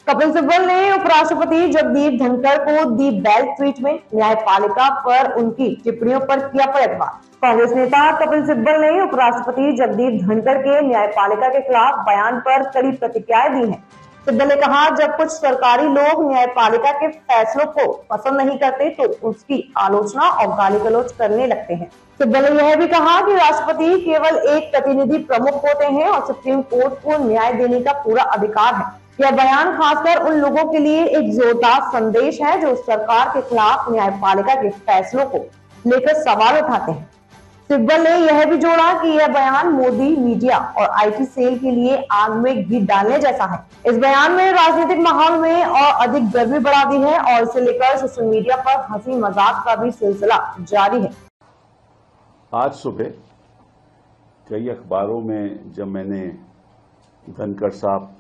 कपिल सिब्बल ने उपराष्ट्रपति जगदीप धनखड़ को दी बेल्ट ट्रीटमेंट, न्यायपालिका पर उनकी टिप्पणियों पर किया पलटवार। कांग्रेस नेता कपिल सिब्बल ने उपराष्ट्रपति जगदीप धनखड़ के न्यायपालिका के खिलाफ बयान पर कड़ी प्रतिक्रियाएं दी हैं। सिब्बल ने कहा, जब कुछ सरकारी लोग न्यायपालिका के फैसलों को पसंद नहीं करते तो उसकी आलोचना और गाली गलौज करने लगते हैं। सिब्बल ने यह भी कहा कि राष्ट्रपति केवल एक प्रतिनिधि प्रमुख होते हैं और सुप्रीम कोर्ट को न्याय देने का पूरा अधिकार है। यह बयान खासकर उन लोगों के लिए एक जोरदार संदेश है जो सरकार के खिलाफ न्यायपालिका के फैसलों को लेकर सवाल उठाते हैं। सिब्बल ने यह भी जोड़ा कि यह बयान मोदी, मीडिया और आईटी सेल के लिए आग में घी डालने जैसा है। इस बयान में राजनीतिक माहौल में और अधिक गर्मी बढ़ा दी है और इसे लेकर सोशल मीडिया पर हंसी मजाक का भी सिलसिला जारी है। आज सुबह कई अखबारों में जब मैंने धनखड़ साहब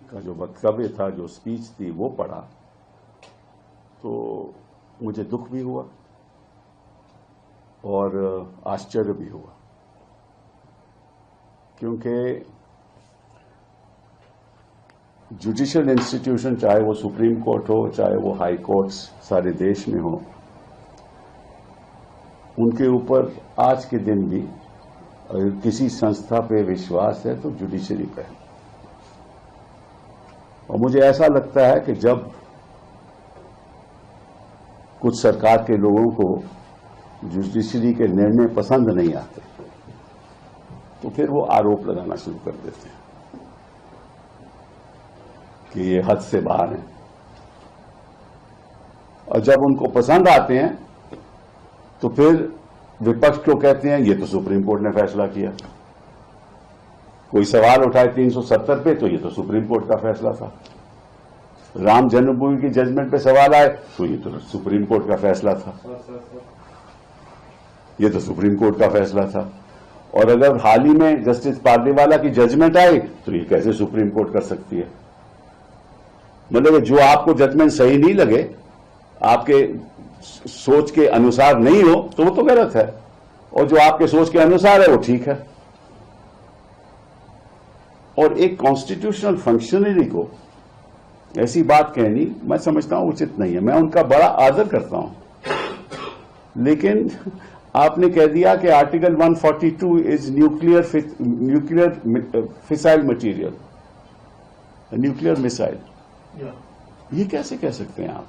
का जो वक्तव्य था, जो स्पीच थी, वो पढ़ा तो मुझे दुख भी हुआ और आश्चर्य भी हुआ, क्योंकि जुडिशियल इंस्टीट्यूशन, चाहे वो सुप्रीम कोर्ट हो, चाहे वो हाई कोर्ट्स सारे देश में हो, उनके ऊपर आज के दिन भी अगर किसी संस्था पे विश्वास है तो जुडिशरी पे है। और मुझे ऐसा लगता है कि जब कुछ सरकार के लोगों को जुडिशरी के निर्णय पसंद नहीं आते तो फिर वो आरोप लगाना शुरू कर देते हैं कि ये हद से बाहर है, और जब उनको पसंद आते हैं तो फिर विपक्ष को कहते हैं ये तो सुप्रीम कोर्ट ने फैसला किया। कोई सवाल उठाए 370 पे तो ये तो सुप्रीम कोर्ट का फैसला था। राम जन्मभूमि की जजमेंट पे सवाल आए तो ये तो सुप्रीम कोर्ट का फैसला था, ये तो सुप्रीम कोर्ट का फैसला था। और अगर हाल ही में जस्टिस पार्दीवाला की जजमेंट आई तो ये कैसे सुप्रीम कोर्ट कर सकती है। मतलब जो आपको जजमेंट सही नहीं लगे, आपके सोच के अनुसार नहीं हो तो वो तो गलत है, और जो आपके सोच के अनुसार है वो ठीक है। और एक कॉन्स्टिट्यूशनल फंक्शनरी को ऐसी बात कहनी मैं समझता हूं उचित नहीं है। मैं उनका बड़ा आदर करता हूं, लेकिन आपने कह दिया कि article 142 is nuclear fissile material, nuclear missile. ये कैसे कह सकते हैं आप?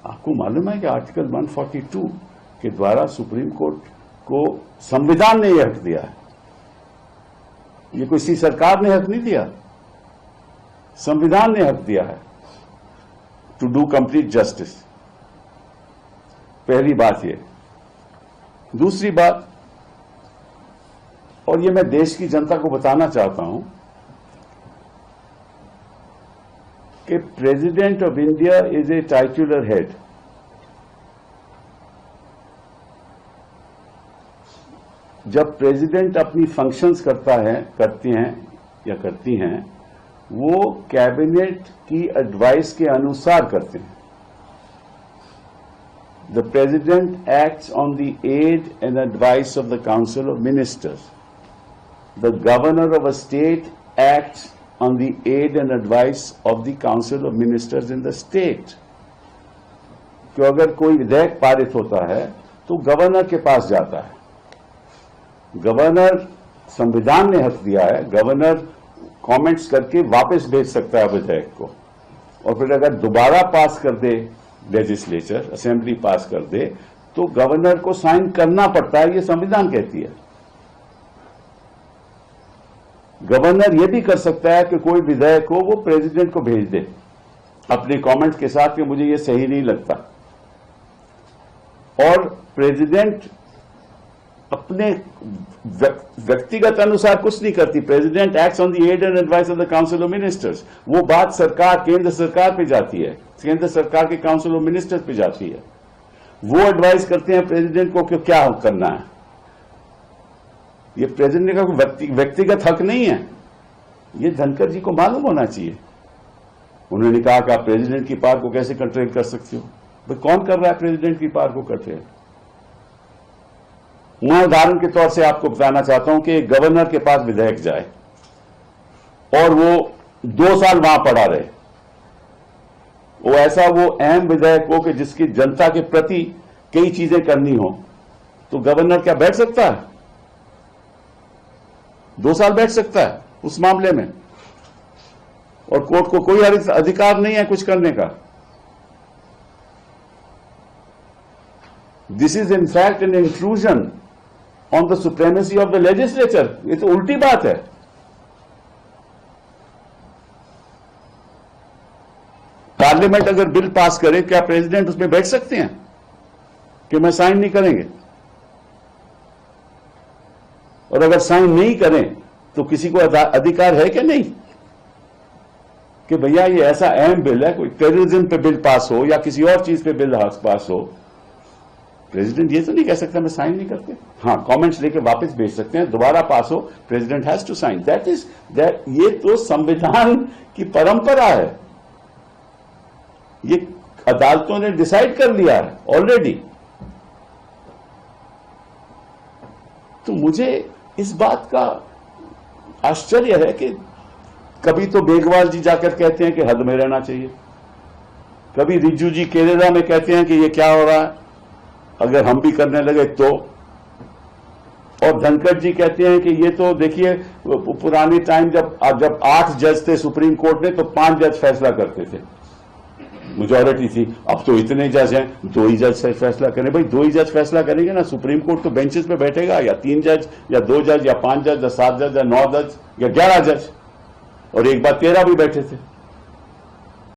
आपको मालूम है कि आर्टिकल 142 के द्वारा सुप्रीम कोर्ट को संविधान ने यह हक दिया है। ये किसी सरकार ने हक नहीं दिया, संविधान ने हक दिया है टू डू कंप्लीट जस्टिस। पहली बात ये। दूसरी बात, और ये मैं देश की जनता को बताना चाहता हूं कि president of India is a titular head. जब प्रेसिडेंट अपनी फंक्शंस करती हैं, वो कैबिनेट की एडवाइस के अनुसार करते हैं। The president acts on the aid and advice of the council of ministers. The governor of a state acts on the aid and advice of the Council of Ministers in the state। कि अगर कोई विधेयक पारित होता है तो governor के पास जाता है। गवर्नर, संविधान ने हक दिया है, गवर्नर कमेंट्स करके वापस भेज सकता है विधेयक को, और फिर अगर दोबारा पास कर दे लेजिस्लेचर, असेंबली पास कर दे, तो गवर्नर को साइन करना पड़ता है। ये संविधान कहती है। गवर्नर यह भी कर सकता है कि कोई विधेयक को वो प्रेसिडेंट को भेज दे अपने कमेंट्स के साथ कि मुझे ये सही नहीं लगता, और प्रेसिडेंट अपने व्यक्तिगत अनुसार कुछ नहीं करती। President acts on the aid and advice of the council of ministers. वो बात सरकार, केंद्र सरकार पे जाती है, केंद्र सरकार के काउंसिल ऑफ मिनिस्टर्स पे जाती है। वो एडवाइस करते हैं प्रेसिडेंट को कि क्या करना है। ये प्रेसिडेंट का कोई व्यक्तिगत हक नहीं है। ये धनखड़ जी को मालूम होना चाहिए। उन्होंने कहा कि आप प्रेसिडेंट की पावर को कैसे कंट्रोल कर सकते हो? भाई कौन कर रहा है प्रेसिडेंट की पावर को कंट्रोल? मैं उदाहरण के तौर से आपको बताना चाहता हूं कि एक गवर्नर के पास विधेयक जाए और वो 2 साल वहां पड़ा रहे, वो ऐसा वो अहम विधेयक हो कि जिसकी जनता के प्रति कई चीजें करनी हो, तो गवर्नर क्या बैठ सकता है? 2 साल बैठ सकता है उस मामले में, और कोर्ट को कोई अधिकार नहीं है कुछ करने का। This is in fact an intrusion on the supremacy of the legislature. ये तो उल्टी बात है। पार्लियामेंट अगर बिल पास करे, क्या प्रेसिडेंट उसमें बैठ सकते हैं कि मैं साइन नहीं करेंगे? और अगर साइन नहीं करें तो किसी को अधिकार है कि नहीं कि भैया ये ऐसा अहम बिल है, कोई टेररिज्म पे बिल पास हो या किसी और चीज पे बिल पास हो, प्रेसिडेंट ये तो नहीं कह सकता मैं साइन नहीं करते। हाँ, कमेंट्स लेके वापस भेज सकते हैं, दोबारा पास हो, president has to sign. That ये तो संविधान की परंपरा है, ये अदालतों ने डिसाइड कर लिया है ऑलरेडी। तो मुझे इस बात का आश्चर्य है कि कभी तो बेगवाल जी जाकर कहते हैं कि हद में रहना चाहिए, कभी रिज्जू जी केरला में कहते हैं कि ये क्या हो रहा है, अगर हम भी करने लगे तो, और धनखड़ जी कहते हैं कि ये तो देखिए पुराने टाइम जब 8 जज थे सुप्रीम कोर्ट में तो 5 जज फैसला करते थे, मेजॉरिटी थी, अब तो इतने जज हैं 2 ही जज से फैसला करें। भाई 2 ही जज फैसला करेंगे ना, सुप्रीम कोर्ट तो बेंचेस पे बैठेगा, या 3 जज या 2 जज या 5 जज या 7 जज या 9 जज या 11 जज, और एक बार 13 भी बैठे थे।